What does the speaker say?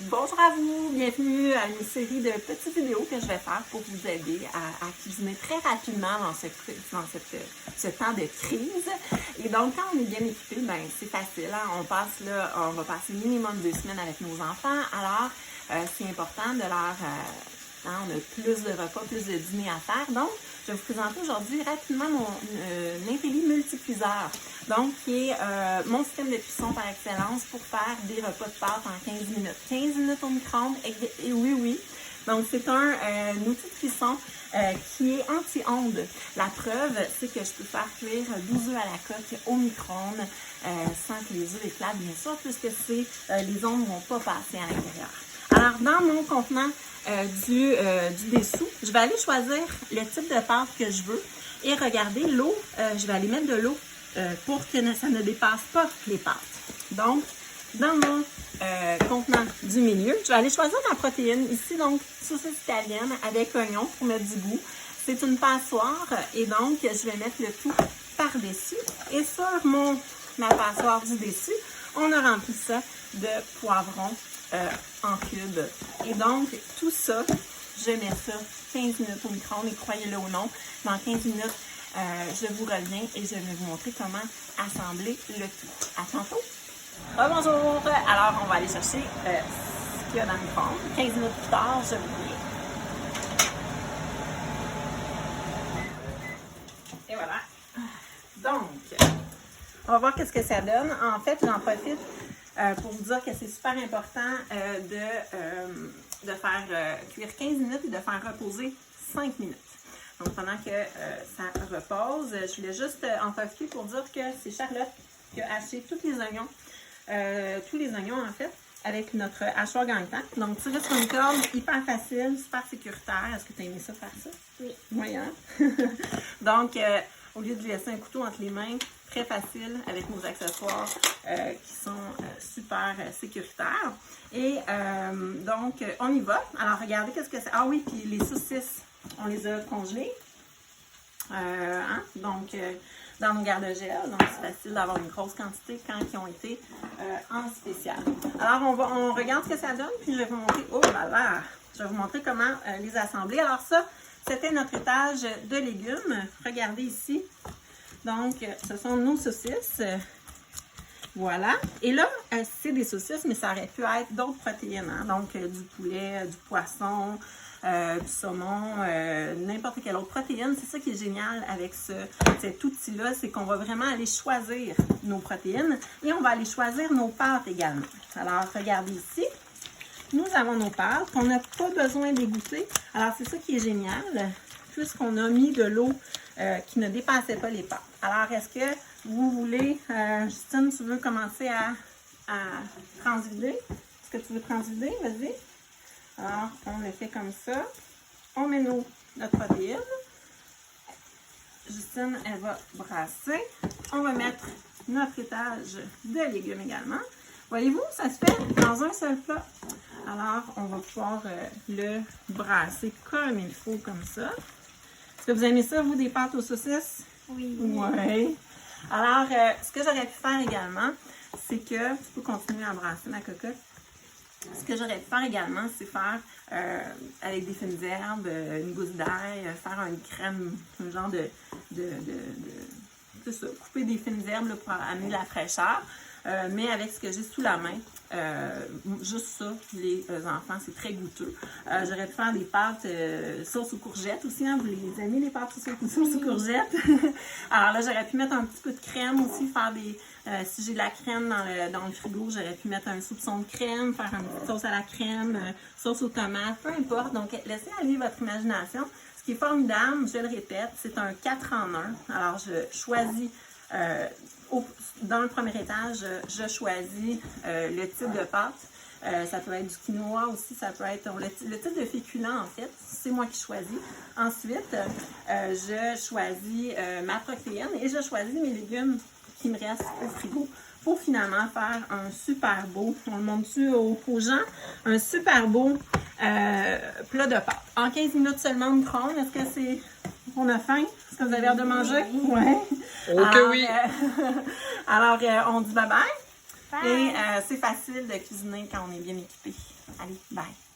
Bonjour à vous, bienvenue à une série de petites vidéos que je vais faire pour vous aider à cuisiner très rapidement dans ce temps de crise. Et donc, quand on est bien équipé, ben c'est facile. Hein? On va passer minimum 2 semaines avec nos enfants. Alors, c'est important de leur... on a plus de repas, plus de dîners à faire. Donc, je vais vous présenter aujourd'hui rapidement mon Intelli Multicuiseur. Donc, qui est mon système de cuisson par excellence pour faire des repas de pâtes en 15 minutes. 15 minutes au micro-ondes, et oui. Donc, c'est un outil de cuisson qui est anti-ondes. La preuve, c'est que je peux faire cuire 12 œufs à la coque au micro-ondes sans que les œufs éclatent, bien sûr, puisque les ondes ne vont pas passer à l'intérieur. Alors, dans mon contenant du dessous, je vais aller choisir le type de pâte que je veux. Et regardez, l'eau, je vais aller mettre de l'eau pour que ça ne dépasse pas les pâtes. Donc, dans mon contenant du milieu, je vais aller choisir ma protéine. Ici, donc, saucisse italienne avec oignon pour mettre du goût. C'est une passoire et donc, je vais mettre le tout par-dessus. Et sur ma passoire du dessus, on a rempli ça de poivrons en cubes. Et donc, tout ça, je mets ça 15 minutes au micro-ondes et croyez-le ou non, dans 15 minutes, je vous reviens et je vais vous montrer comment assembler le tout. À tantôt! Bonjour! Alors, on va aller chercher ce qu'il y a dans le micro-ondes. 15 minutes plus tard, je vous reviens. Et voilà. Donc, on va voir qu'est-ce que ça donne. En fait, j'en profite pour vous dire que c'est super important de faire cuire 15 minutes et de faire reposer 5 minutes. Donc, pendant que ça repose, je voulais juste en profiter pour dire que c'est Charlotte qui a haché tous les oignons en fait, avec notre hachoir gagne-temps. Donc, tirer sur une corde, hyper facile, super sécuritaire. Est-ce que tu as aimé ça faire ça? Oui. Oui, hein? Donc, au lieu de laisser un couteau entre les mains, très facile avec nos accessoires qui sont super sécuritaires. Et donc, on y va. Alors, regardez qu'est-ce que c'est. Ah oui, puis les saucisses, on les a congelées. Donc, dans nos garde-gel. Donc, c'est facile d'avoir une grosse quantité quand ils ont été en spécial. Alors, on regarde ce que ça donne, puis je vais vous montrer. Oh là là! Je vais vous montrer comment les assembler. Alors, ça, c'était notre étage de légumes. Regardez ici. Donc, ce sont nos saucisses. Voilà. Et là, c'est des saucisses, mais ça aurait pu être d'autres protéines. Hein? Donc, du poulet, du poisson, du saumon, n'importe quelle autre protéine. C'est ça qui est génial avec cet outil-là, c'est qu'on va vraiment aller choisir nos protéines et on va aller choisir nos pâtes également. Alors, regardez ici. Nous avons nos pâtes qu'on n'a pas besoin d'égoutter. Alors, c'est ça qui est génial, puisqu'on a mis de l'eau qui ne dépassait pas les pâtes. Alors, est-ce que vous voulez, Justine, tu veux commencer à transvider? Est-ce que tu veux transvider? Vas-y. Alors, on le fait comme ça. On met notre protéine. Justine, elle va brasser. On va mettre notre étage de légumes également. Voyez-vous, ça se fait dans un seul plat. Alors, on va pouvoir le brasser comme il faut, comme ça. Est-ce que vous aimez ça, vous, des pâtes aux saucisses? Oui. Oui. Alors, ce que j'aurais pu faire également, c'est que, tu peux continuer à brasser ma cocotte. Ce que j'aurais pu faire également, c'est faire avec des fines herbes, une gousse d'ail, faire une crème, un genre c'est ça, couper des fines herbes là, pour amener la fraîcheur. Mais avec ce que j'ai sous la main, juste ça, les enfants, c'est très goûteux. J'aurais pu faire des pâtes sauce aux courgettes aussi. Hein, vous les aimez, les pâtes sauce aux courgettes? Alors là, j'aurais pu mettre un petit peu de crème aussi, faire si j'ai de la crème dans le frigo, j'aurais pu mettre un soupçon de crème, faire une petite sauce à la crème, sauce aux tomates, peu importe. Donc, laissez aller votre imagination. Ce qui est formidable, je le répète, c'est un 4 en 1. Alors, je choisis... dans le premier étage, je choisis le type de pâte. Ça peut être du quinoa aussi, ça peut être le type de féculent en fait, c'est moi qui choisis. Ensuite, je choisis ma protéine et je choisis mes légumes qui me restent au frigo pour finalement faire un super beau, on le montre-tu aux gens, un super beau plat de pâtes. En 15 minutes seulement au micro-ondes, est-ce que on a faim? Est-ce que vous avez hâte de manger? Oui. Ok, oui. Alors, on dit bye-bye. Bye. Et c'est facile de cuisiner quand on est bien équipé. Allez, bye!